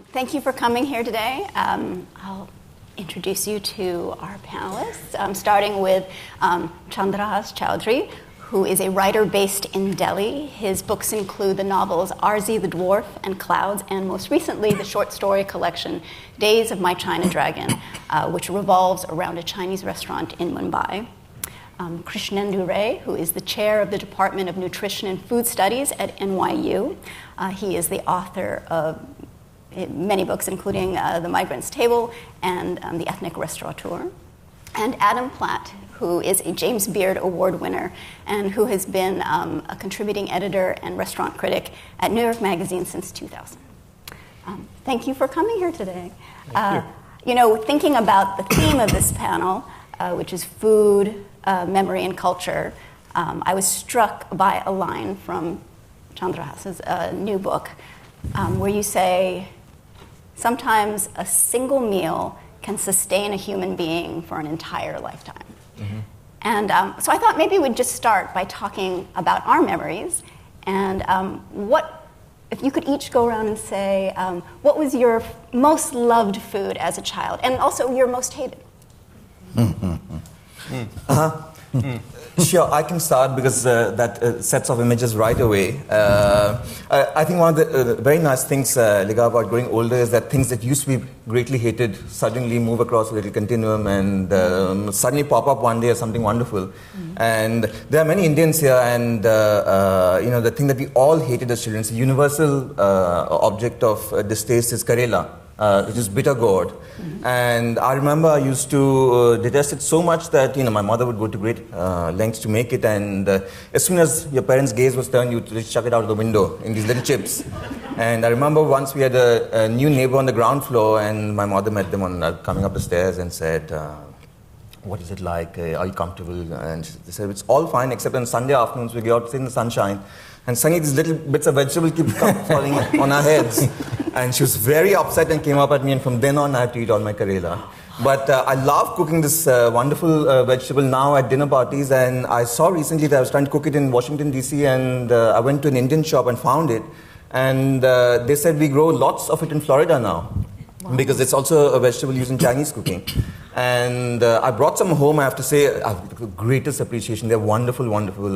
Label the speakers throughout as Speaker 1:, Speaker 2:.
Speaker 1: Thank you for coming here today. I'll introduce you to our panelists, starting with Chandrahas Choudhury, who is a writer based in Delhi. His books include the novels Arzee the Dwarf and Clouds, and most recently the short story collection Days of My China Dragon, which revolves around a Chinese restaurant in Mumbai. Krishnendu Ray, who is the chair of the Department of Nutrition and Food Studies at NYU. He is the author of many books, including The Migrants' Table and The Ethnic Restaurateur. And Adam Platt, who is a James Beard Award winner and who has been a contributing editor and restaurant critic at New York Magazine since 2000. Thank you for coming here today. Thinking about the theme of this panel, which is food, memory, and culture, I was struck by a line from Chandrahas's new book, where you say, sometimes a single meal can sustain a human being for an entire lifetime. Mm-hmm. And so I thought maybe we'd just start by talking about our memories, and if you could each go around and say, what was your most loved food as a child, and also your most hated?
Speaker 2: Sure, I can start because that sets off images right away. I think one of the very nice things, Ligaya, about growing older is that things that used to be greatly hated suddenly move across a little continuum and suddenly pop up one day as something wonderful. Mm-hmm. And there are many Indians here, and the thing that we all hated as children, the universal object of distaste is Karela. Which is bitter gourd. Mm-hmm. And I remember I used to detest it so much that my mother would go to great lengths to make it, and as soon as your parents' gaze was turned, you'd just chuck it out of the window in these little chips. And I remember once we had a new neighbor on the ground floor, and my mother met them coming up the stairs and said, what is it like? Are you comfortable? And they said, it's all fine, except on Sunday afternoons we go out to sit in the sunshine, and suddenly these little bits of vegetable keep falling on our heads. And she was very upset and came up at me, and from then on I had to eat all my Karela. But I love cooking this wonderful vegetable now at dinner parties, and I saw recently that I was trying to cook it in Washington, D.C., and I went to an Indian shop and found it. And they said we grow lots of it in Florida now. Wow. Because it's also a vegetable used in Chinese cooking. And I brought some home. I have to say, I have the greatest appreciation. They're wonderful, wonderful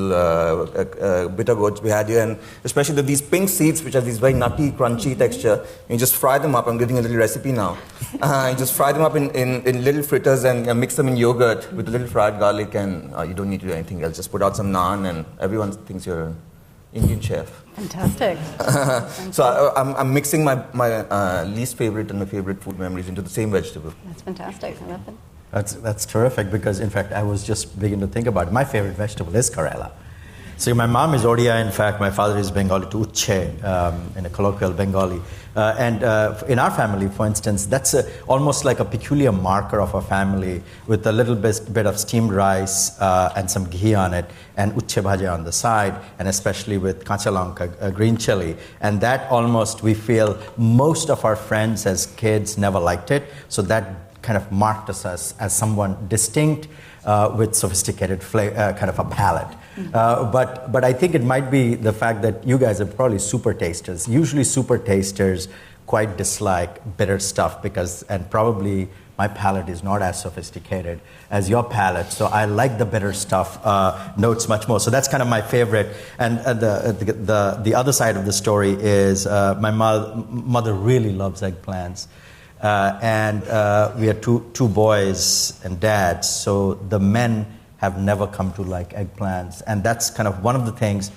Speaker 2: bitter gourds we had here. And especially these pink seeds, which have these very nutty, crunchy texture. You just fry them up. I'm giving a little recipe now. You just fry them up in little fritters and mix them in yogurt with a little fried garlic. And you don't need to do anything else. Just put out some naan, and everyone thinks you're an Indian chef.
Speaker 1: Fantastic.
Speaker 2: So I'm mixing my least favorite and my favorite food memories into the same vegetable.
Speaker 1: That's fantastic. I love it.
Speaker 3: That's terrific, because in fact I was just beginning to think about it. My favorite vegetable is Karela. So my mom is Odia. In fact, my father is Bengali, to Uche, in a colloquial Bengali. And in our family, for instance, that's almost like a peculiar marker of our family, with a little bit of steamed rice and some ghee on it, and uche bhaja on the side, and especially with kacha lanka, green chili. And that almost, we feel, most of our friends as kids never liked it. So that kind of marked us as someone distinct with sophisticated kind of a palate. Mm-hmm. But I think it might be the fact that you guys are probably super tasters. Usually super tasters quite dislike bitter stuff and probably my palate is not as sophisticated as your palate. So I like the bitter stuff notes much more. So that's kind of my favorite. And the other side of the story is my mother really loves eggplants. And we are two boys and dads, so the men have never come to like eggplants, and that's kind of one of the things.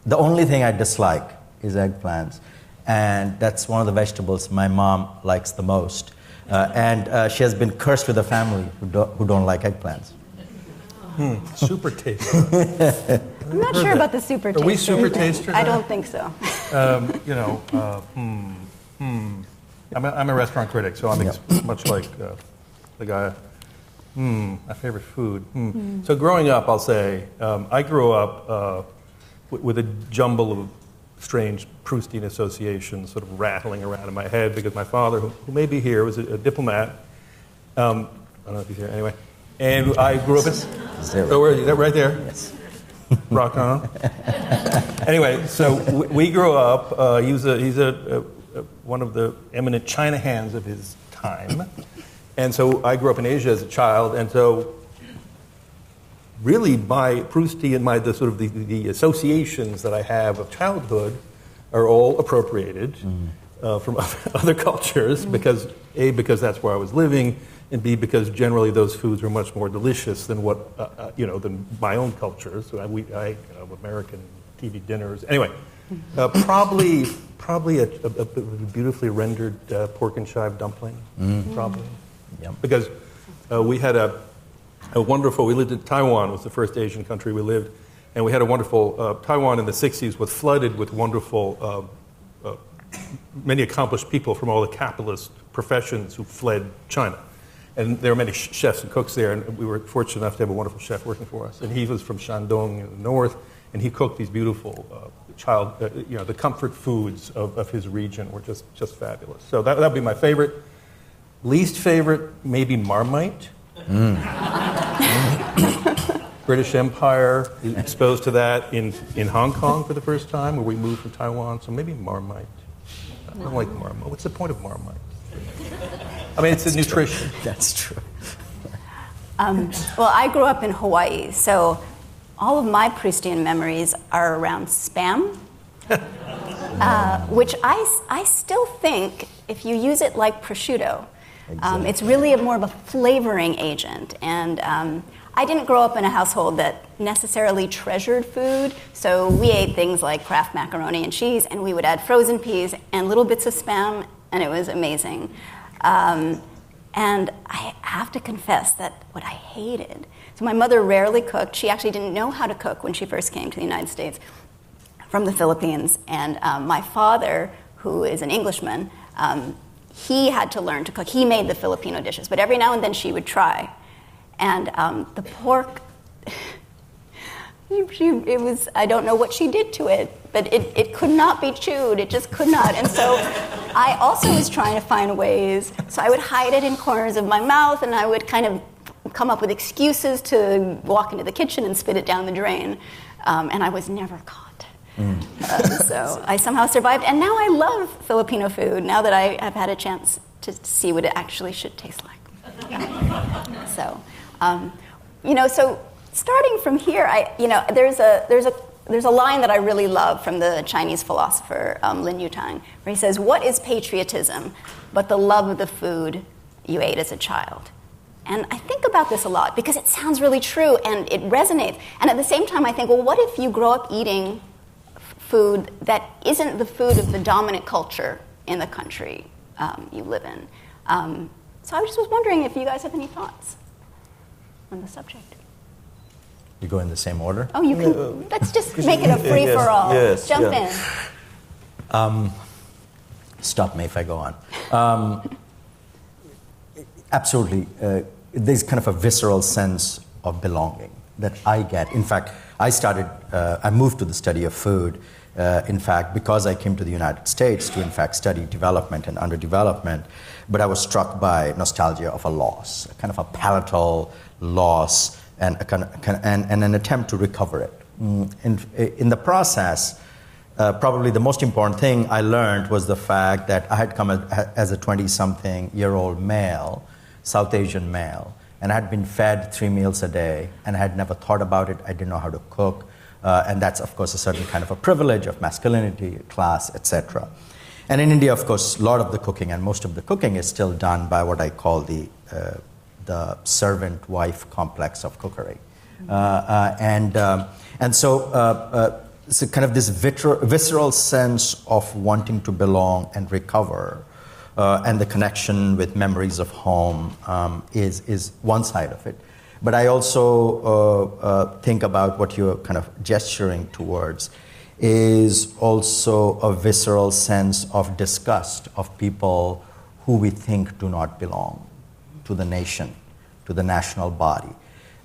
Speaker 3: The only thing I dislike is eggplants, and that's one of the vegetables my mom likes the most. And she has been cursed with a family who don't like eggplants.
Speaker 4: Super taster.
Speaker 1: I'm not sure about the super taster.
Speaker 4: Are we super tasters?
Speaker 1: I don't think so.
Speaker 4: I'm a restaurant critic, so I'm much like the guy. My favorite food. So growing up, I'll say, I grew up with a jumble of strange Proustian associations sort of rattling around in my head, because my father, who may be here, was a diplomat. I don't know if he's here anyway. And I grew up in... Oh, where is he? Right there?
Speaker 3: Yes.
Speaker 4: Rock on. Anyway, so we grew up, he's a one of the eminent China hands of his time. And so I grew up in Asia as a child, and so really my Proustian, the associations that I have of childhood are all appropriated from other cultures, because A, because that's where I was living, and B, because generally those foods are much more delicious than than my own culture. So American TV dinners. Anyway, probably a beautifully rendered pork and chive dumpling. Probably,
Speaker 3: Yep.
Speaker 4: because we had a wonderful. We lived in Taiwan. Was the first Asian country we lived, and we had a wonderful Taiwan in the '60s was flooded with wonderful. Many accomplished people from all the capitalist professions who fled China. And there were many chefs and cooks there, and we were fortunate enough to have a wonderful chef working for us. And he was from Shandong in the north, and he cooked these beautiful the comfort foods of his region were just fabulous. So that would be my favorite. Least favorite, maybe Marmite. British Empire, exposed to that in Hong Kong for the first time, where we moved from Taiwan, so maybe Marmite. I don't like Marmite. What's the point of Marmite? I mean, it's a nutrition.
Speaker 3: That's true.
Speaker 1: Well, I grew up in Hawaii, so all of my Proustian memories are around Spam, which I still think, if you use it like prosciutto, it's really more of a flavoring agent. And I didn't grow up in a household that necessarily treasured food, so we ate things like Kraft macaroni and cheese, and we would add frozen peas and little bits of Spam, and it was amazing. And I have to confess that what I hated, so my mother rarely cooked. She actually didn't know how to cook when she first came to the United States from the Philippines. And my father, who is an Englishman, he had to learn to cook. He made the Filipino dishes, but every now and then she would try. And the pork, it was, I don't know what she did to it, but it could not be chewed. It just could not. And so I also was trying to find ways. So I would hide it in corners of my mouth, and I would kind of come up with excuses to walk into the kitchen and spit it down the drain. And I was never caught. So I somehow survived. And now I love Filipino food, now that I have had a chance to see what it actually should taste like. So, so starting from here, there's a line that I really love from the Chinese philosopher Lin Yutang, where he says, "What is patriotism but the love of the food you ate as a child?" And I think about this a lot because it sounds really true and it resonates. And at the same time, I think, well, what if you grow up eating food that isn't the food of the dominant culture in the country you live in? So I just was wondering if you guys have any thoughts on the subject.
Speaker 3: You go in the same order?
Speaker 1: Oh, you can. Let's just make it a free-for-all.
Speaker 2: Yes,
Speaker 1: Jump in.
Speaker 3: Stop me if I go on. Absolutely. There's kind of a visceral sense of belonging that I get. In fact, I moved to the study of food, in fact, because I came to the United States to, in fact, study development and underdevelopment. But I was struck by nostalgia of a loss, a kind of a palatal loss, and an attempt to recover it. In the process, probably the most important thing I learned was the fact that I had come as a 20-something-year-old male, South Asian male, and I had been fed 3 meals a day, and I had never thought about it. I didn't know how to cook, and that's, of course, a certain kind of a privilege of masculinity, class, etc. And in India, of course, a lot of the cooking and most of the cooking is still done by what I call the servant-wife complex of cookery. So kind of this visceral sense of wanting to belong and recover, and the connection with memories of home is one side of it. But I also think about what you're kind of gesturing towards is also a visceral sense of disgust of people who we think do not belong to the nation, to the national body.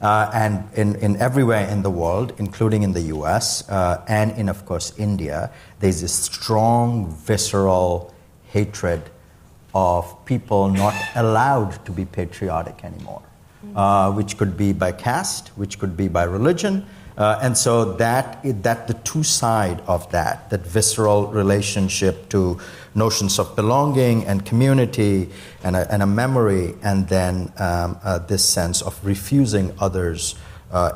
Speaker 3: And in everywhere in the world, including in the US, and in, of course, India, there's this strong, visceral hatred of people not allowed to be patriotic anymore, which could be by caste, which could be by religion, And so that the two side of that visceral relationship to notions of belonging and community and a memory, and then this sense of refusing others'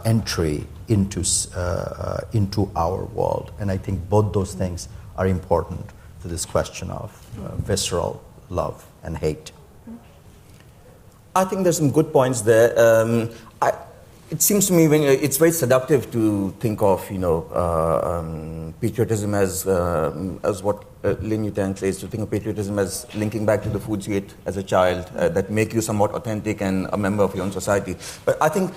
Speaker 3: entry into our world. And I think both those things are important to this question of visceral love and hate.
Speaker 2: I think there's some good points there. It seems to me it's very seductive to think of, patriotism as what Lin Yutang says, to think of patriotism as linking back to the foods you ate as a child that make you somewhat authentic and a member of your own society. But I think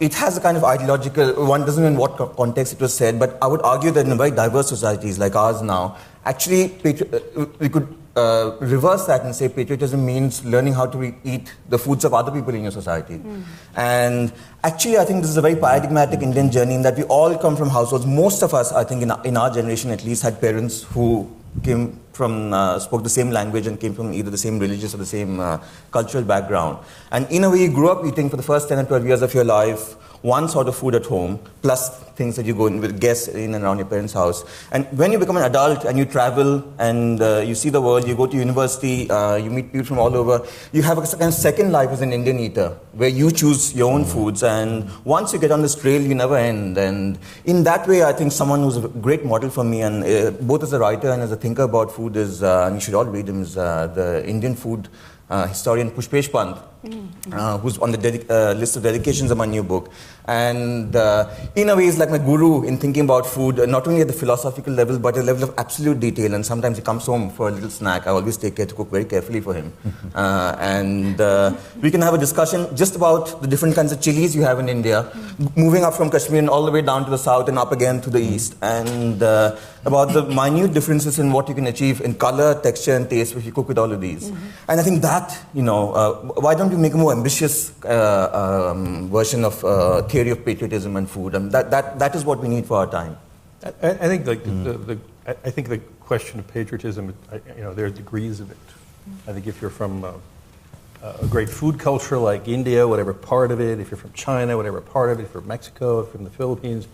Speaker 2: it has a kind of ideological, one doesn't know in what context it was said, but I would argue that in very diverse societies like ours now, actually we could reverse that and say patriotism means learning how to eat the foods of other people in your society. And actually I think this is a very paradigmatic Indian journey in that we all come from households. Most of us, I think in our generation at least, had parents who came from, spoke the same language and came from either the same religious or the same cultural background. And in a way you grew up eating for the first 10 or 12 years of your life one sort of food at home, plus things that you go in with guests in and around your parents' house. And when you become an adult and you travel and you see the world, you go to university, you meet people from all over, you have a kind of second life as an Indian eater, where you choose your own foods. And once you get on this trail, you never end. And in that way, I think someone who's a great model for me, and both as a writer and as a thinker about food is, and you should all read him, is the Indian food historian Pushpesh Pant, who's on the list of dedications of my new book. And in a way, he's like my guru in thinking about food, not only at the philosophical level, but at a level of absolute detail. And sometimes he comes home for a little snack. I always take care to cook very carefully for him. And we can have a discussion just about the different kinds of chilies you have in India, moving up from Kashmir and all the way down to the south and up again to the east. And about the minute differences in what you can achieve in color, texture, and taste if you cook with all of these. And I think that, why don't you make a more ambitious version of theory of patriotism and food? And that is what we need for our time.
Speaker 4: I think I think the question of patriotism, there are degrees of it. I think if you're from a great food culture like India, whatever part of it, if you're from China, whatever part of it, if you're from Mexico, if you're from the Philippines,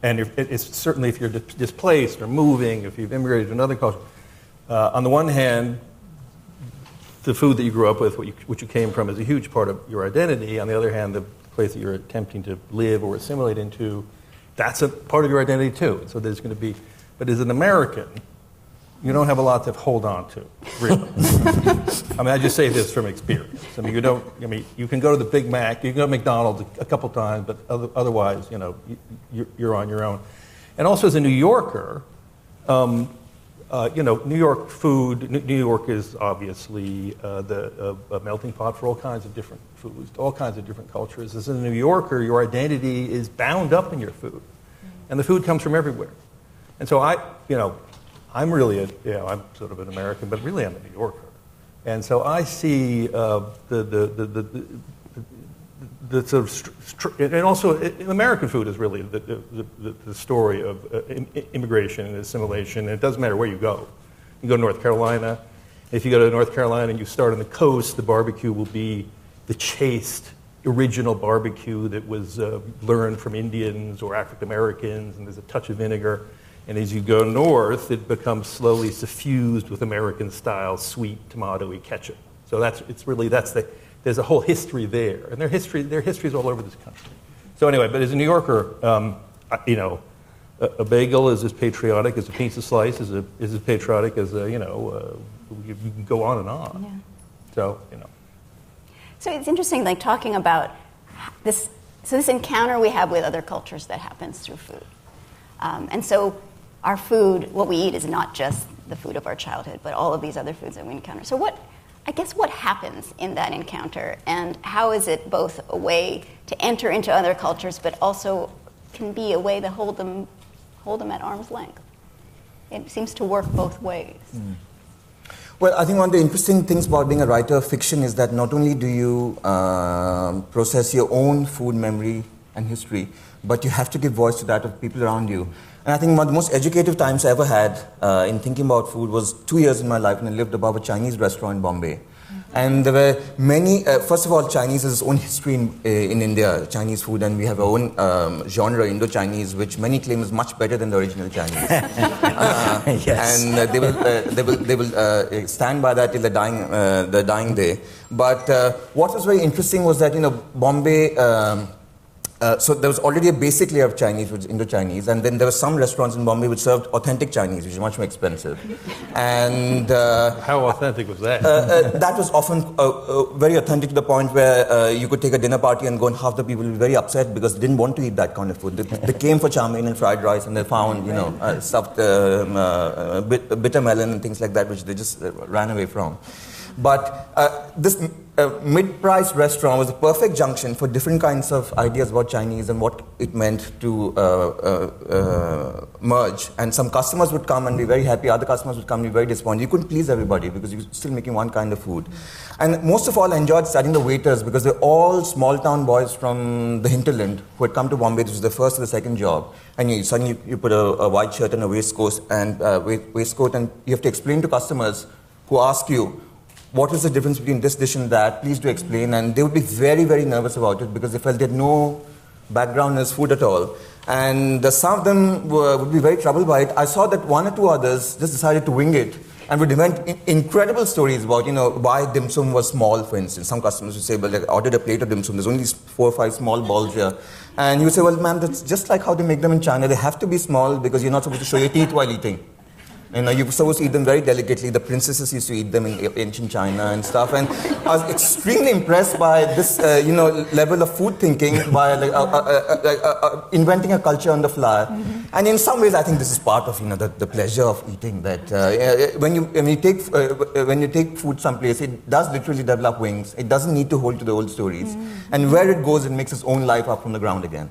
Speaker 4: and it's certainly if you're displaced or moving, if you've immigrated to another culture, on the one hand, the food that you grew up with, which you came from, is a huge part of your identity. On the other hand, the place that you're attempting to live or assimilate into, that's a part of your identity too. So there's going to be, but as an American, you don't have a lot to hold on to, really. I mean, I just say this from experience. I mean, you can go to the Big Mac, you can go to McDonald's a couple times, but otherwise, you're on your own. And also as a New Yorker, New York food, New York is obviously a melting pot for all kinds of different foods, all kinds of different cultures. As a New Yorker, your identity is bound up in your food. And the food comes from everywhere. And so I'm really I'm sort of an American, but really I'm a New Yorker. And so I see the sort of, and also American food is really the story of immigration and assimilation. And it doesn't matter where you go. You go to North Carolina. If you go to North Carolina and you start on the coast, the barbecue will be the chaste, original barbecue that was learned from Indians or African Americans, and there's a touch of vinegar. And as you go north, it becomes slowly suffused with American-style sweet tomatoey ketchup. So there's a whole history there, and their histories all over this country. So anyway, but as a New Yorker, a bagel is as patriotic as a pizza slice, is as patriotic as you can go on and on. Yeah. So
Speaker 1: So it's interesting, like talking about this. So this encounter we have with other cultures that happens through food, and so our food, what we eat, is not just the food of our childhood, but all of these other foods that we encounter. So what happens in that encounter, and how is it both a way to enter into other cultures, but also can be a way to hold them at arm's length? It seems to work both ways.
Speaker 2: Well, I think one of the interesting things about being a writer of fiction is that not only do you process your own food memory and history, but you have to give voice to that of people around you. And I think one of the most educative times I ever had in thinking about food was 2 years in my life when I lived above a Chinese restaurant in Bombay. And there were many, first of all, Chinese has its own history in India, Chinese food, and we have our own genre, Indo-Chinese, which many claim is much better than the original Chinese.
Speaker 3: Yes.
Speaker 2: And they will stand by that till the dying day. But what was very interesting was that, Bombay, so there was already a basic layer of Chinese, which is Indo-Chinese, and then there were some restaurants in Bombay which served authentic Chinese, which is much more expensive. And
Speaker 4: how authentic was that?
Speaker 2: that was often very authentic to the point where you could take a dinner party and go, and half the people would be very upset because they didn't want to eat that kind of food. They came for chow mein and fried rice, and they found, stuffed bitter melon and things like that, which they just ran away from. But this mid-priced restaurant was a perfect junction for different kinds of ideas about Chinese and what it meant to merge. And some customers would come and be very happy, other customers would come and be very disappointed. You couldn't please everybody because you're still making one kind of food. And most of all, I enjoyed studying the waiters because they're all small-town boys from the hinterland who had come to Bombay. This was their first or the second job. And suddenly you put a white shirt and a waistcoat, and you have to explain to customers who ask you, what is the difference between this dish and that? Please do explain. And they would be very, very nervous about it because they felt they had no background in this food at all. And some of them would be very troubled by it. I saw that one or two others just decided to wing it and would invent incredible stories about, why dim sum was small, for instance. Some customers would say, well, I ordered a plate of dim sum. There's only these 4 or 5 small balls here. And you would say, well, ma'am, that's just like how they make them in China. They have to be small because you're not supposed to show your teeth while eating. You're supposed to eat them very delicately. The princesses used to eat them in ancient China and stuff. And I was extremely impressed by this, level of food thinking, by inventing a culture on the fly. Mm-hmm. And in some ways, I think this is part of, the pleasure of eating. That when you take food someplace, it does literally develop wings. It doesn't need to hold to the old stories. Mm-hmm. And where it goes, it makes its own life up from the ground again.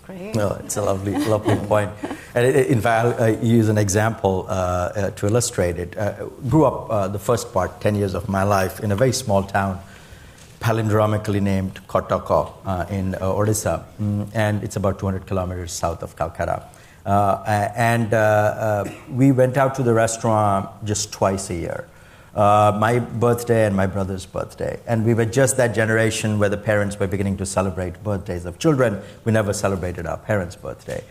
Speaker 1: Great.
Speaker 3: No, it's a lovely point. And in fact, I'll use an example to illustrate it. Grew up the first part, 10 years of my life, in a very small town, palindromically named Kotoko in Odisha. And it's about 200 kilometers south of Calcutta. We went out to the restaurant just twice a year. My birthday and my brother's birthday. And we were just that generation where the parents were beginning to celebrate birthdays of children. We never celebrated our parents' birthday.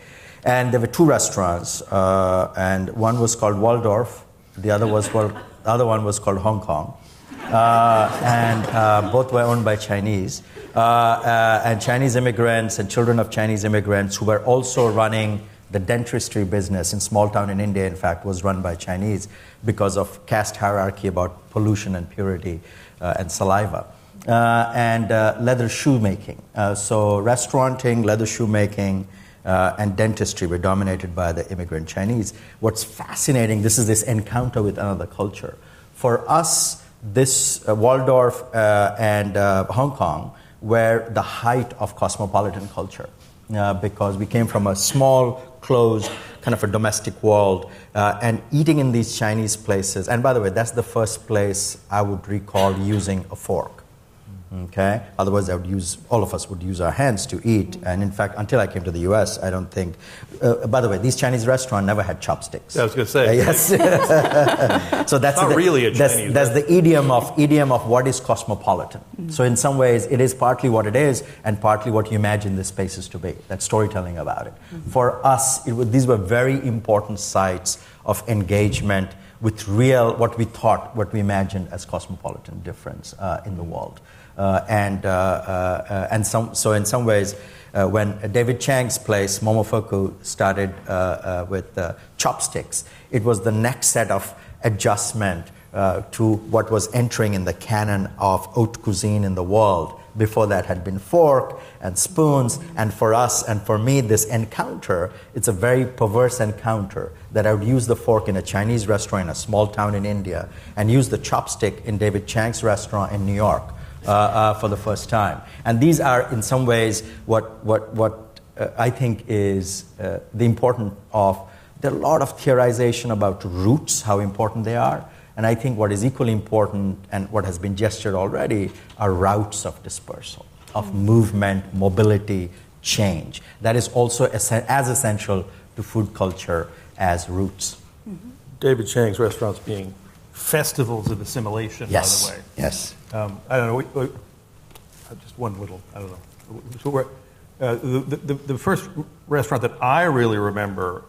Speaker 3: And there were 2 restaurants, and one was called Waldorf, the other one was called Hong Kong. And both were owned by Chinese. And Chinese immigrants and children of Chinese immigrants who were also running the dentistry business in small town in India, in fact, was run by Chinese because of caste hierarchy about pollution and purity and saliva. And leather shoemaking. So restauranting, leather shoemaking, and dentistry were dominated by the immigrant Chinese. What's fascinating, this is this encounter with another culture. For us, this Waldorf and Hong Kong were the height of cosmopolitan culture. Because we came from a small, closed, kind of a domestic world, and eating in these Chinese places. And by the way, that's the first place I would recall using a fork. Okay? Otherwise, all of us would use our hands to eat. And in fact, until I came to the US, I don't think. By the way, these Chinese restaurants never had chopsticks.
Speaker 4: Yeah, I was going to say.
Speaker 3: Yes. So that's
Speaker 4: not really a Chinese.
Speaker 3: That's the idiom of what is cosmopolitan. Mm-hmm. So in some ways, it is partly what it is, and partly what you imagine the spaces to be. That's storytelling about it. Mm-hmm. For us, these were very important sites of engagement with real, what we imagined as cosmopolitan difference in the world. So in some ways, when David Chang's place, Momofuku, started with chopsticks, it was the next set of adjustment to what was entering in the canon of haute cuisine in the world. Before that had been fork and spoons, and for us and for me, this encounter, it's a very perverse encounter that I would use the fork in a Chinese restaurant in a small town in India and use the chopstick in David Chang's restaurant in New York. For the first time. And these are, in some ways, what I think is the importance of, there are a lot of theorization about roots, how important they are. And I think what is equally important, and what has been gestured already, are routes of dispersal, of movement, mobility, change. That is also as essential to food culture as roots.
Speaker 4: David Chang's restaurants being festivals of assimilation,
Speaker 3: Yes.
Speaker 4: by the way.
Speaker 3: Yes.
Speaker 4: I don't know. Just one little. I don't know. So the first restaurant that I really remember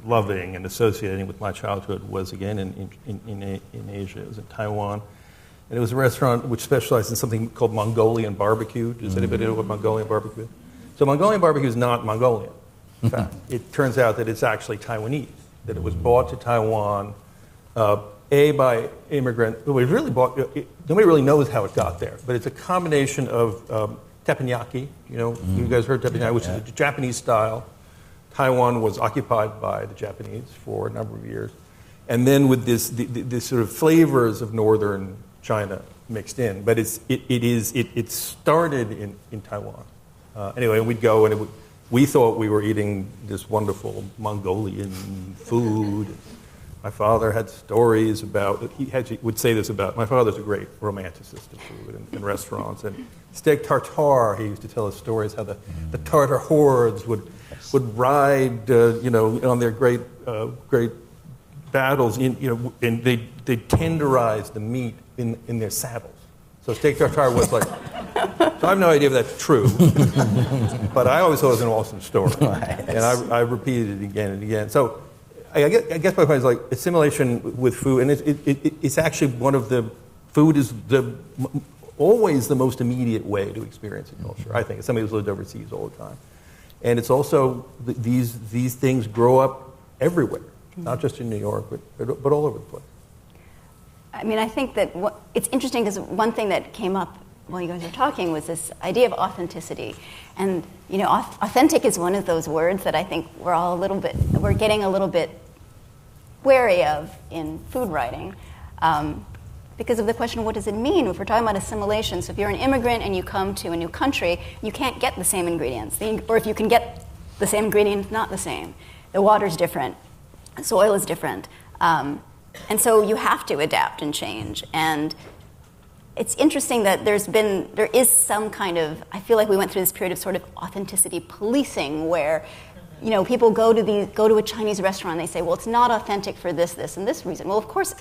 Speaker 4: loving and associating with my childhood was again in Asia. It was in Taiwan, and it was a restaurant which specialized in something called Mongolian BBQ. Does anybody know what Mongolian BBQ is? So Mongolian BBQ is not Mongolian. In fact, it turns out that it's actually Taiwanese. That it was brought to Taiwan. By immigrant, it was really bought. Nobody really knows how it got there, but it's a combination of teppanyaki. You guys heard teppanyaki, which is a Japanese style. Taiwan was occupied by the Japanese for a number of years, and then with this sort of flavors of northern China mixed in. But it started in Taiwan. Anyway, we'd go and we thought we were eating this wonderful Mongolian food. My father had stories about, he would say this about, my father's a great romanticist of food and restaurants. And steak tartare, he used to tell us stories how the Tartar hordes would ride, on their great battles, and they tenderized the meat in their saddles. So steak tartare was like, so I have no idea if that's true, but I always thought it was an awesome story. And I repeated it again and again. So I guess my point is like assimilation with food, and it's actually one of the, food is always the most immediate way to experience a culture, I think, as somebody who's lived overseas all the time. And it's also, these things grow up everywhere, not just in New York, but all over the place.
Speaker 1: I mean, I think that it's interesting because one thing that came up while you guys were talking was this idea of authenticity. And, authentic is one of those words that I think we're getting a little bit wary of in food writing because of the question of what does it mean if we're talking about assimilation. So if you're an immigrant and you come to a new country, you can't get the same ingredients. Or if you can get the same ingredients, not the same. The water's different. The soil is different. And so you have to adapt and change. And it's interesting that there is some kind of, I feel like we went through this period of sort of authenticity policing where, people go to a Chinese restaurant and they say, well, it's not authentic for this, and this reason. Well, of course,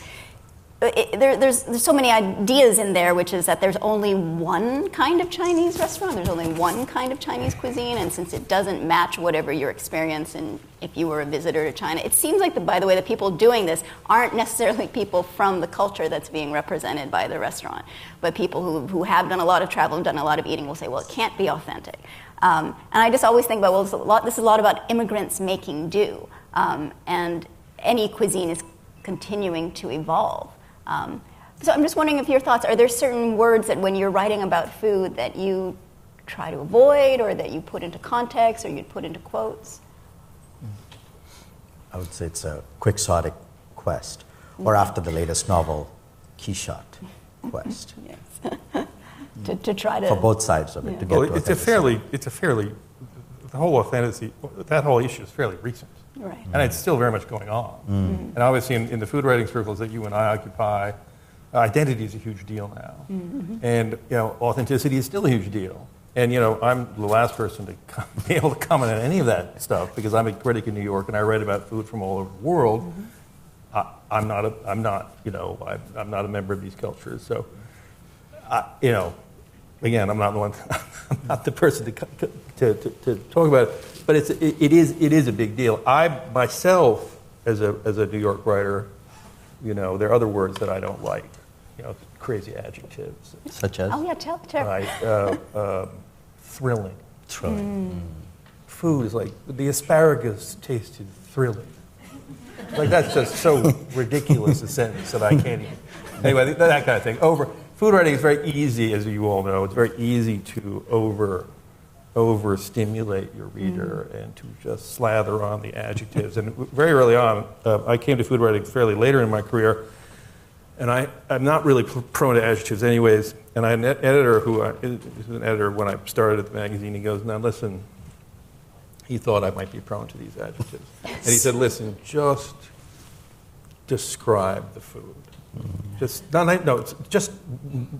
Speaker 1: there's so many ideas in there, which is that there's only one kind of Chinese restaurant, there's only one kind of Chinese cuisine, and since it doesn't match whatever your experience and if you were a visitor to China, it seems like, by the way, the people doing this aren't necessarily people from the culture that's being represented by the restaurant, but people who have done a lot of travel and done a lot of eating will say, well, it can't be authentic. And I just always think about, well, this is a lot about immigrants making do, and any cuisine is continuing to evolve. So I'm just wondering if your thoughts, are there certain words that when you're writing about food that you try to avoid or that you put into context or you'd put into quotes?
Speaker 3: I would say it's a quixotic quest, or after the latest novel, Quichotte quest.
Speaker 1: Yes. to try to...
Speaker 3: For both sides of it, to get to
Speaker 4: it's a fairly, the whole authenticity, that whole issue is fairly recent.
Speaker 1: Right.
Speaker 4: And it's still very much going on. And obviously in the food writing circles that you and I occupy, identity is a huge deal now. And authenticity is still a huge deal. And I'm the last person to be able to comment on any of that stuff because I'm a critic in New York and I write about food from all over the world. I'm not a member of these cultures. So, again, I'm not the one. I'm not the person to talk about it. But it is a big deal. I myself, as a New York writer, there are other words that I don't like. Crazy adjectives.
Speaker 3: Such as?
Speaker 1: Oh yeah, tell.
Speaker 4: Right. Thrilling. Food is like the asparagus tasted thrilling. Like that's just so ridiculous a sentence that I can't even. Anyway, that kind of thing. Food writing is very easy, as you all know. It's very easy to overstimulate your reader and to just slather on the adjectives. And very early on, I came to food writing fairly later in my career, and I'm not really prone to adjectives anyways. And I had an editor who was an editor when I started at the magazine. He goes, now listen, he thought I might be prone to these adjectives. And he said, listen, just describe the food. Just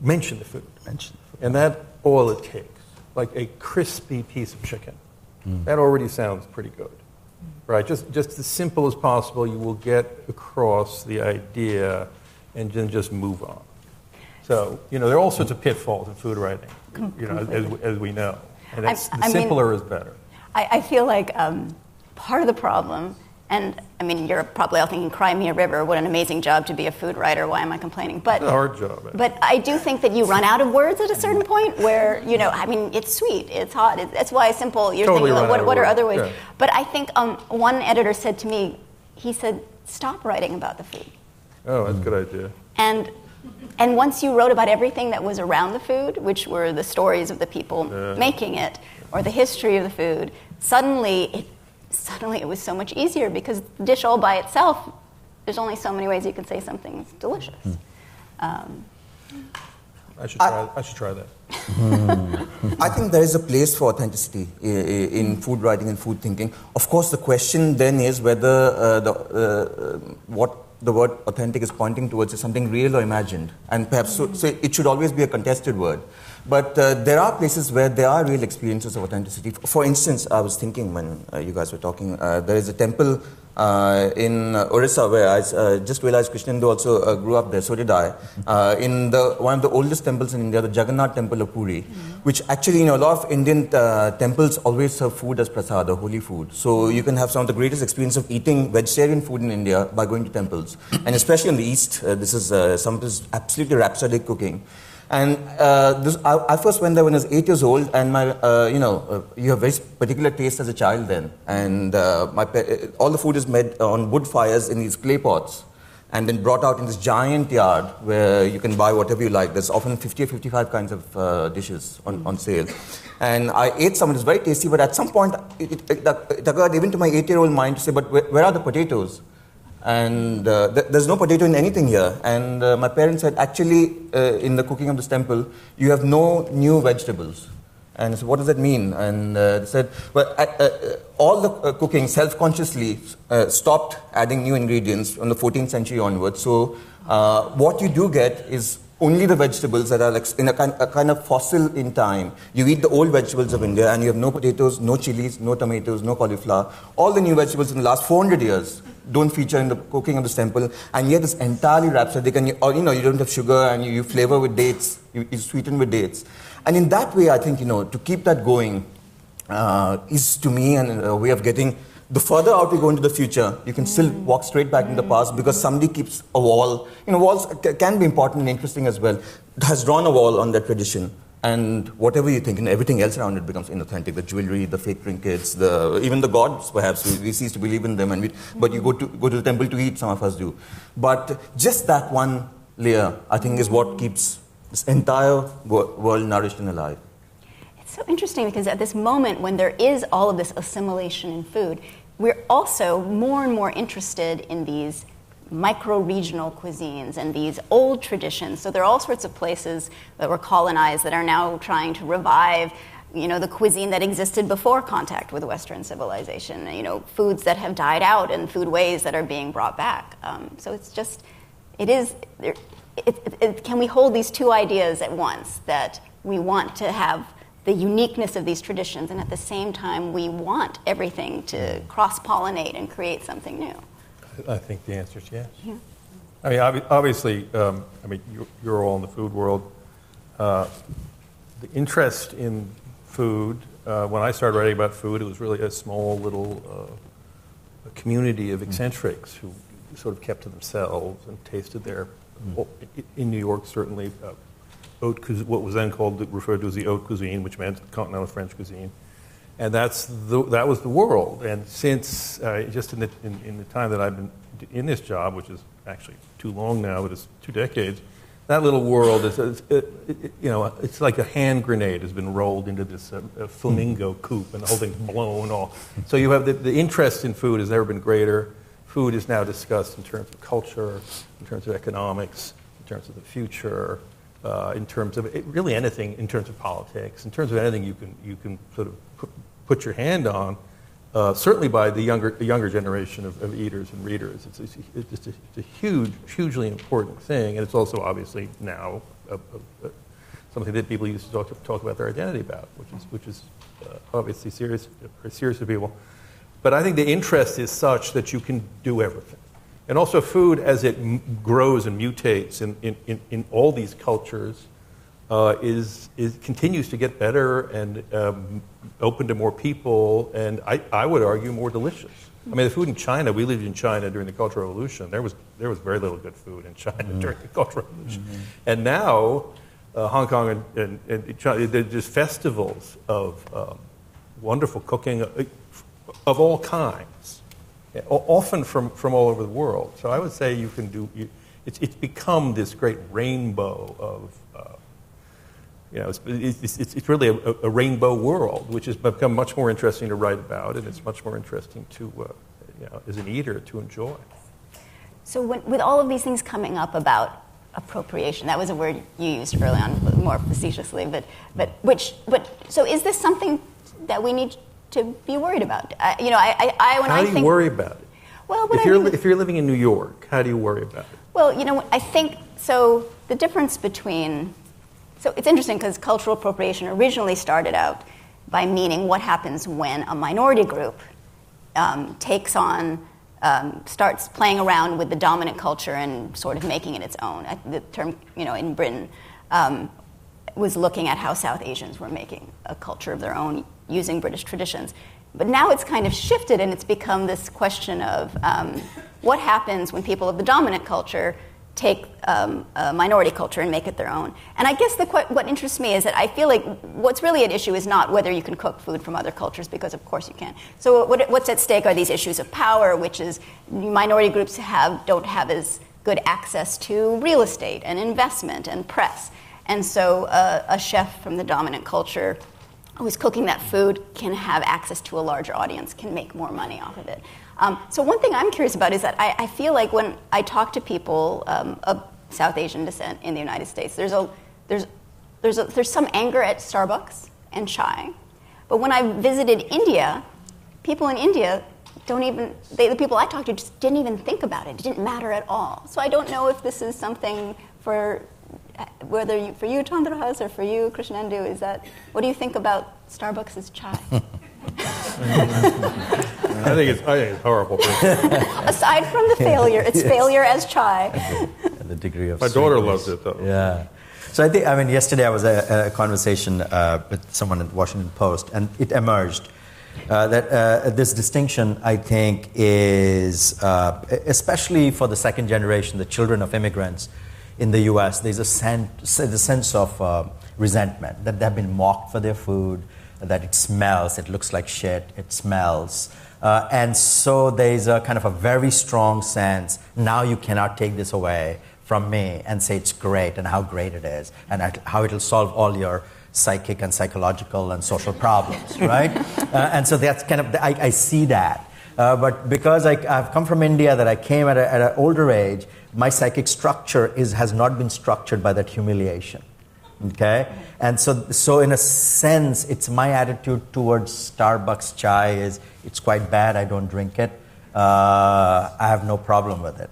Speaker 4: mention the food. And that's all it takes. Like a crispy piece of chicken. That already sounds pretty good, right? Just as simple as possible. You will get across the idea, and then just move on. So there are all sorts of pitfalls in food writing, as we know, and the simpler is better.
Speaker 1: I feel like part of the problem. And I mean, you're probably all thinking, "Cry me a river! What an amazing job to be a food writer! Why am I complaining?" But
Speaker 4: it's a hard job.
Speaker 1: But I do think that you run out of words at a certain point where I mean, it's sweet, it's hot. That's why simple. You're
Speaker 4: totally
Speaker 1: thinking, what are other ways?
Speaker 4: Yeah.
Speaker 1: But I think one editor said to me, he said, "Stop writing about the food."
Speaker 4: Oh, that's a good idea.
Speaker 1: And once you wrote about everything that was around the food, which were the stories of the people making it or the history of the food, suddenly it was so much easier because the dish all by itself, there's only so many ways you can say something's delicious.
Speaker 4: I should try that.
Speaker 2: I think there is a place for authenticity in food writing and food thinking. Of course, the question then is whether what the word authentic is pointing towards is something real or imagined. And perhaps so it should always be a contested word. But there are places where there are real experiences of authenticity. For instance, I was thinking when you guys were talking, there is a temple in Orissa where I just realized Krishnendu also grew up there, so did I. In one of the oldest temples in India, the Jagannath Temple of Puri, which actually, a lot of Indian temples always serve food as prasad, or holy food. So you can have some of the greatest experience of eating vegetarian food in India by going to temples. And especially in the East, this is some of this absolutely rhapsodic cooking. And I first went there when I was 8 years old, and you have very particular taste as a child then. And all the food is made on wood fires in these clay pots, and then brought out in this giant yard where you can buy whatever you like. There's often 50 or 55 kinds of dishes on sale. And I ate some, it was very tasty, but at some point it occurred even to my 8-year-old mind to say, but where are the potatoes? And there's no potato in anything here. And my parents said, actually, in the cooking of this temple, you have no new vegetables. And I said, what does that mean? And they said, well, all the cooking self-consciously stopped adding new ingredients from the 14th century onwards. So what you do get is only the vegetables that are like in a kind of fossil in time. You eat the old vegetables of India, and you have no potatoes, no chilies, no tomatoes, no cauliflower. All the new vegetables in the last 400 years don't feature in the cooking of this temple, and yet it's entirely rhapsodic, and you don't have sugar, and you flavor with dates, you sweeten with dates. And in that way, I think, to keep that going is to me a way of getting, the further out we go into the future, you can still walk straight back into the past because somebody keeps a wall. Walls can be important and interesting as well. It has drawn a wall on that tradition. And whatever you think, and everything else around it becomes inauthentic. The jewelry, the fake trinkets, even the gods, perhaps, we cease to believe in them. But you go to the temple to eat, some of us do. But just that one layer, I think, is what keeps this entire world nourished and alive.
Speaker 1: It's so interesting because at this moment when there is all of this assimilation in food, we're also more and more interested in these micro-regional cuisines and these old traditions. So there are all sorts of places that were colonized that are now trying to revive, the cuisine that existed before contact with Western civilization. Foods that have died out and food ways that are being brought back. So it's just, can we hold these two ideas at once, that we want to have the uniqueness of these traditions, and at the same time we want everything to cross-pollinate and create something new?
Speaker 4: I think the answer is yes.
Speaker 1: Yeah.
Speaker 4: I mean, obviously, you're all in the food world. The interest in food, when I started writing about food, it was really a small little community of eccentrics who sort of kept to themselves and tasted their, in New York certainly, what was then referred to as the haute cuisine, which meant continental French cuisine. And that was the world. And since just in the time that I've been in this job, which is actually too long now, but it's 2 decades, that little world is it's like a hand grenade has been rolled into this flamingo coop, and the whole thing's blown off. So you have the interest in food has never been greater. Food is now discussed in terms of culture, in terms of economics, in terms of the future, in terms of really anything, in terms of politics, in terms of anything you can sort of put your hand on, certainly by the younger generation of eaters and readers. It's a hugely important thing, and it's also obviously now something that people used to talk about their identity about, which is obviously very serious to people. But I think the interest is such that you can do everything. And also food, as it grows and mutates in all these cultures, continues to get better and open to more people, and I would argue more delicious. I mean, the food in China, we lived in China during the Cultural Revolution. There was very little good food in China during the Cultural Revolution. And now, Hong Kong and China, there's just festivals of wonderful cooking of all kinds, often from all over the world. So I would say you can do, it's become this great rainbow of, it's really a rainbow world, which has become much more interesting to write about, and it's much more interesting to, as an eater, to enjoy.
Speaker 1: So with all of these things coming up about appropriation, that was a word you used early on, more facetiously, so is this something that we need to be worried about?
Speaker 4: How do you worry about it?
Speaker 1: Well,
Speaker 4: if you're living in New York, how do you worry about it?
Speaker 1: Well, I think so. The difference between So it's interesting because cultural appropriation originally started out by meaning what happens when a minority group starts playing around with the dominant culture and sort of making it its own. The term, in Britain, was looking at how South Asians were making a culture of their own using British traditions. But now it's kind of shifted and it's become this question of what happens when people of the dominant culture take a minority culture and make it their own. And I guess what interests me is that I feel like what's really at issue is not whether you can cook food from other cultures, because of course you can. So what's at stake are these issues of power, which is minority groups don't have as good access to real estate and investment and press. And so a chef from the dominant culture who's cooking that food can have access to a larger audience, can make more money off of it. So one thing I'm curious about is that I feel like when I talk to people of South Asian descent in the United States, there's some anger at Starbucks and chai. But when I visited India, people in India the people I talked to just didn't even think about it. It didn't matter at all. So I don't know if this is something for you, Chandrahas, or for you, Krishnendu. What do you think about Starbucks' chai?
Speaker 4: I think it's horrible.
Speaker 1: Aside from the failure, it's failure as chai.
Speaker 3: The degree of
Speaker 4: my daughter loves it, though.
Speaker 3: Yeah. So yesterday I was at a conversation with someone at Washington Post, and it emerged that this distinction, I think, is, especially for the second generation, the children of immigrants in the U.S., there's a sense of resentment, that they've been mocked for their food, that it smells, it looks like shit, it smells. And so there's a kind of a very strong sense, now you cannot take this away from me and say it's great and how great it is and how it'll solve all your psychic and psychological and social problems, right? And so that's kind of, I see that. But because I've come from India, that I came at an older age, my psychic structure has not been structured by that humiliation. Okay, and so in a sense, it's my attitude towards Starbucks chai is it's quite bad. I don't drink it. I have no problem with it.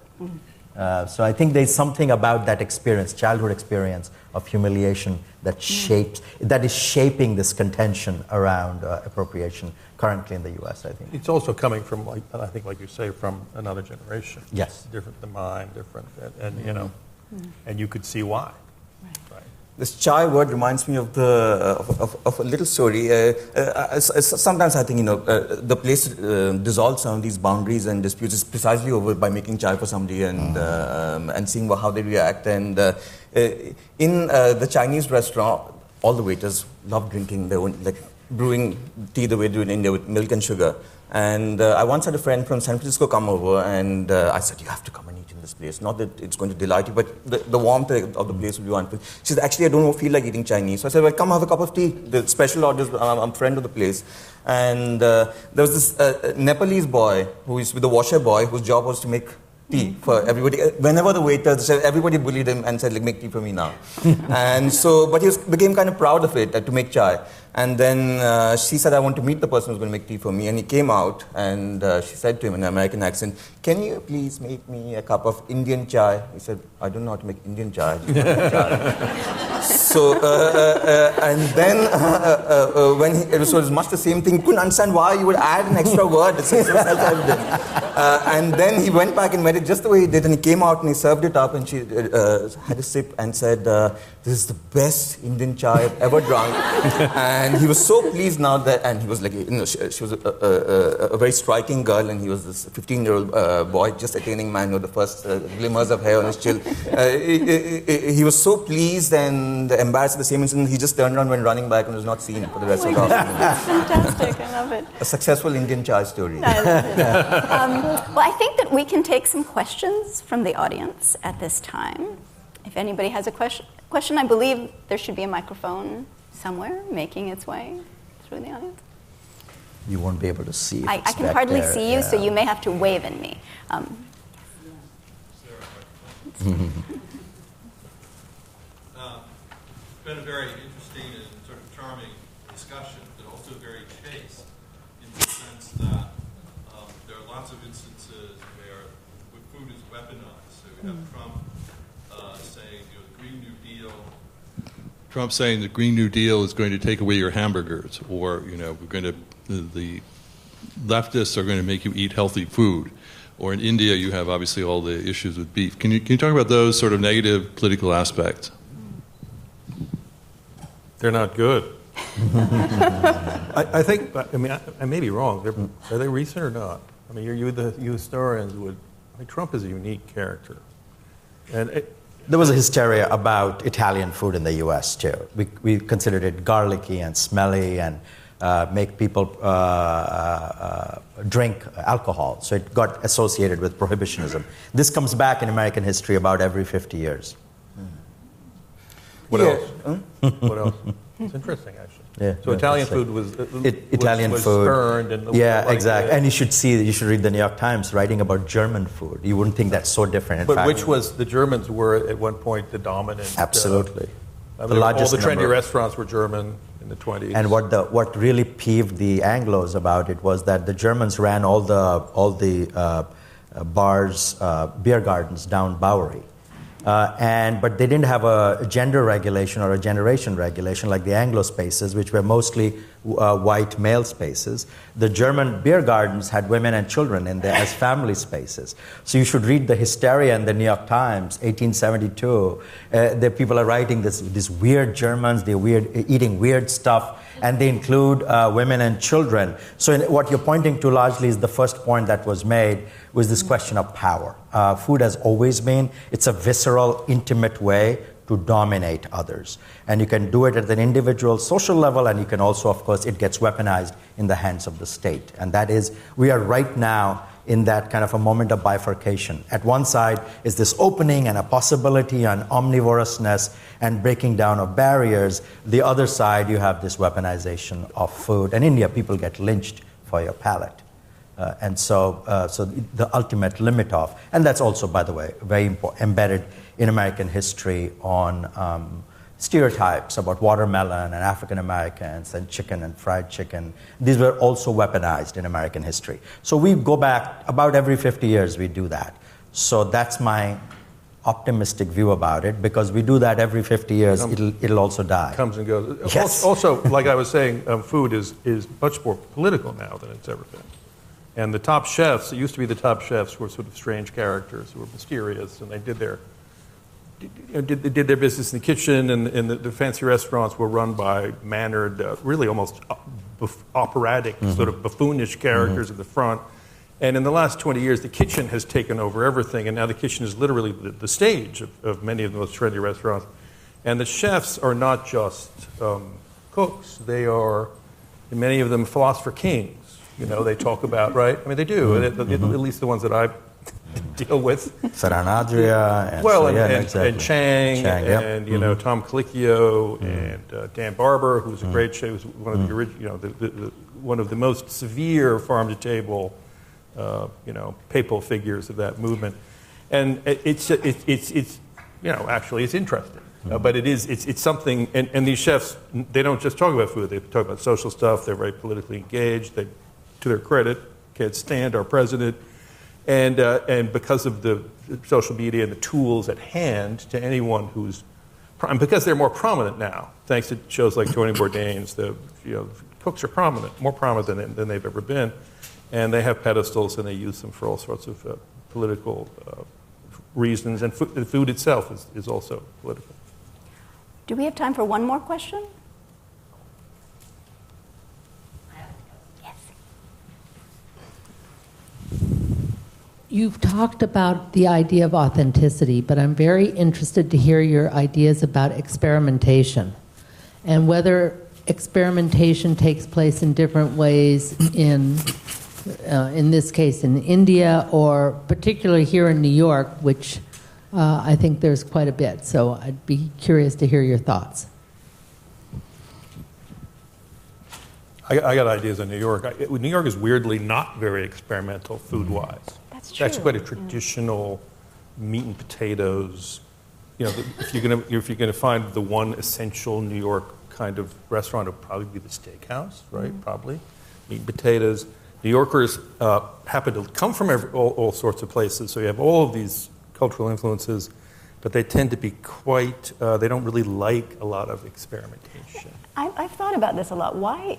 Speaker 3: So I think there's something about that experience, childhood experience of humiliation that is shaping this contention around appropriation currently in the U.S. I think
Speaker 4: it's also coming from, like you say, from another generation.
Speaker 3: Yes,
Speaker 4: different than mine, different, and and you could see why. Right.
Speaker 2: This chai word reminds me of a little story. Sometimes I think the place dissolves some of these boundaries and disputes is precisely over by making chai for somebody and seeing how they react. And in the Chinese restaurant, all the waiters love drinking their own, like brewing tea the way they do in India with milk and sugar. And I once had a friend from San Francisco come over, and I said, "You have to come and eat in this place. Not that it's going to delight you, but the warmth of the place will be wonderful." She said, "Actually, I don't feel like eating Chinese." So I said, "Well, come have a cup of tea. The special orders. I'm a friend of the place." And there was this Nepalese boy who is with the washer boy whose job was to make tea for everybody. Whenever the waiter said, everybody bullied him and said, "Like, make tea for me now." And so, but he became kind of proud of it to make chai. And then she said, I want to meet the person who's going to make tea for me. And he came out, and she said to him in an American accent, can you please make me a cup of Indian chai? He said, I don't know how to make Indian chai. I just want chai. So, and then when it was much the same thing, he couldn't understand why you would add an extra word. It's so self-evident. And then he went back and made it just the way he did, and he came out and he served it up, and she had a sip and said, this is the best Indian chai I've ever drunk. And he was so pleased now that, and he was like, she was a very striking girl, and he was this 15-year-old boy, just attaining man with the first glimmers of hair on his chin. He was so pleased and embarrassed at the same instant, he just turned around, went running back, and was not seen for the rest of the afternoon.
Speaker 1: Fantastic, I love it.
Speaker 2: A successful Indian chai story.
Speaker 1: I love it. Well, I think that we can take some questions from the audience at this time. If anybody has a question, I believe there should be a microphone somewhere making its way through the audience.
Speaker 3: You won't be able to see.
Speaker 1: I can hardly see you, so you may have to wave at me.
Speaker 5: It's been a very interesting and sort of charming discussion, but also very chaste in the sense that there are lots of instances where food is weaponized. So we have Trump saying, the Green New Deal. Trump saying the Green New Deal is going to take away your hamburgers, or we're going to the leftists are going to make you eat healthy food. Or in India, you have obviously all the issues with beef. Can you talk about those sort of negative political aspects?
Speaker 4: They're not good. I think, I mean, I may be wrong. Are they recent or not? I mean, you historians would, I mean, Trump is a unique character. And
Speaker 3: there was a hysteria about Italian food in the U.S. too. We considered it garlicky and smelly and make people drink alcohol. So it got associated with prohibitionism. This comes back in American history about every 50 years.
Speaker 4: What else? What else? It's interesting, actually.
Speaker 3: Yeah,
Speaker 4: so Italian food was
Speaker 3: Italian
Speaker 4: was
Speaker 3: food
Speaker 4: spurned. And
Speaker 3: exactly. And you should read the New York Times writing about German food. You wouldn't think that's so different.
Speaker 4: But which was the Germans were at one point the dominant.
Speaker 3: Absolutely.
Speaker 4: The largest all the trendy restaurants were German in the 20s.
Speaker 3: And what really peeved the Anglos about it was that the Germans ran all the bars, beer gardens down Bowery. But they didn't have a gender regulation or a generation regulation like the Anglo spaces, which were mostly white male spaces. The German beer gardens had women and children in there as family spaces. So you should read the hysteria in the New York Times, 1872. The people are writing these weird Germans, they're eating weird stuff, and they include women and children. So what you're pointing to largely is the first point that was made was this question of power. Food has always been, it's a visceral, intimate way to dominate others. And you can do it at an individual social level, and you can also, of course, it gets weaponized in the hands of the state. And that is, we are right now in that kind of a moment of bifurcation. At one side is this opening and a possibility and omnivorousness and breaking down of barriers. The other side, you have this weaponization of food. In India, people get lynched for your palate. So the ultimate limit of, and that's also, by the way, very important, embedded in American history on stereotypes about watermelon and African Americans and chicken and fried chicken. These were also weaponized in American history. So we go back about every 50 years we do that. So that's my optimistic view about it, because we do that every 50 years, it'll also die.
Speaker 4: Comes and goes.
Speaker 3: Yes.
Speaker 4: Also, like I was saying, food is much more political now than it's ever been. And the top chefs, it used to be the top chefs were sort of strange characters who were mysterious, and they did their business in the kitchen, and the fancy restaurants were run by mannered, really almost operatic, sort of buffoonish characters at the front. And in the last 20 years, the kitchen has taken over everything, and now the kitchen is literally the stage of many of the most trendy restaurants. And the chefs are not just cooks; they are, many of them, philosopher kings. They talk about, right? I mean, they do. At least the ones that I deal with.
Speaker 3: Saranadria.
Speaker 4: And Chang, and Tom Colicchio, and Dan Barber, who's a great chef, who's one of the original, one of the most severe farm-to-table, papal figures of that movement. And it's actually it's interesting. But it's something, and these chefs, they don't just talk about food, they talk about social stuff, they're very politically engaged, they, to their credit, can't stand our president, and because of the social media and the tools at hand to anyone who's, because they're more prominent now, thanks to shows like Tony Bourdain's, the cooks are prominent, more prominent than they've ever been, and they have pedestals and they use them for all sorts of political reasons, and the food itself is also political.
Speaker 1: Do we have time for one more question? Yes.
Speaker 6: You've talked about the idea of authenticity, but I'm very interested to hear your ideas about experimentation and whether experimentation takes place in different ways in this case in India, or particularly here in New York, which I think there's quite a bit. So I'd be curious to hear your thoughts.
Speaker 4: I got ideas on New York. New York is weirdly not very experimental food-wise.
Speaker 1: That's
Speaker 4: It's
Speaker 1: true.
Speaker 4: actually quite a traditional meat and potatoes. If you're gonna find the one essential New York kind of restaurant, it would probably be the steakhouse, right? Probably meat and potatoes. New Yorkers happen to come from all sorts of places, so you have all of these cultural influences, but they tend to be quite, they don't really like a lot of experimentation.
Speaker 1: I've thought about this a lot. Why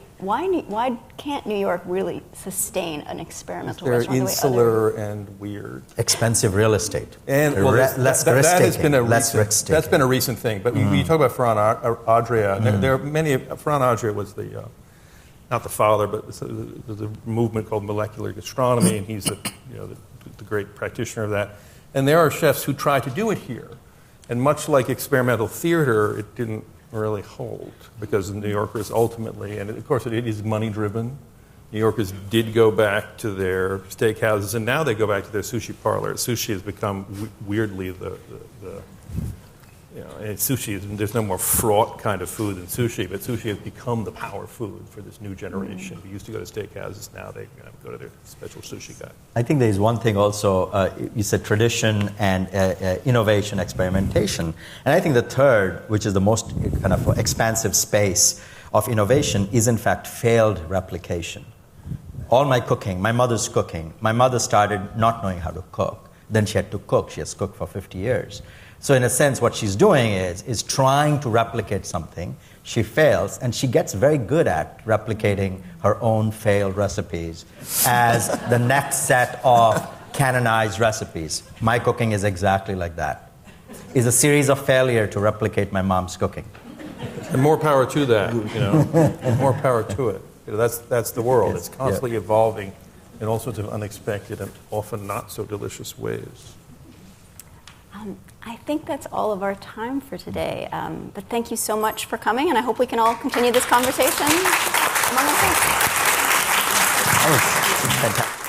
Speaker 1: can't New York really sustain an experimental
Speaker 4: They're
Speaker 1: restaurant?
Speaker 4: insular and weird.
Speaker 3: Expensive real estate.
Speaker 4: And
Speaker 3: less risk-taking.
Speaker 4: That's been a recent thing. But you talk about Ferran Adria. There are many. Ferran Adria was the not the father, but there's a movement called molecular gastronomy, and he's the great practitioner of that. And there are chefs who try to do it here, and much like experimental theater, it didn't really hold because the New Yorkers ultimately, and of course it is money driven. New Yorkers did go back to their steakhouses, and now they go back to their sushi parlors. Sushi has become weirdly and sushi there's no more fraught kind of food than sushi, but sushi has become the power food for this new generation. We used to go to steakhouses, now they go to their special sushi guy.
Speaker 3: I think there is one thing also, you said tradition and innovation, experimentation. And I think the third, which is the most kind of expansive space of innovation, is in fact failed replication. All my cooking, my mother's cooking, my mother started not knowing how to cook. Then she had to cook. She has cooked for 50 years. So in a sense, what she's doing is trying to replicate something. She fails, and she gets very good at replicating her own failed recipes as the next set of canonized recipes. My cooking is exactly like that. It's a series of failure to replicate my mom's cooking.
Speaker 4: And more power to that, more power to it. That's the world. It's constantly evolving in all sorts of unexpected and often not so delicious ways.
Speaker 1: I think that's all of our time for today. But thank you so much for coming, and I hope we can all continue this conversation among ourselves.
Speaker 3: That was fantastic.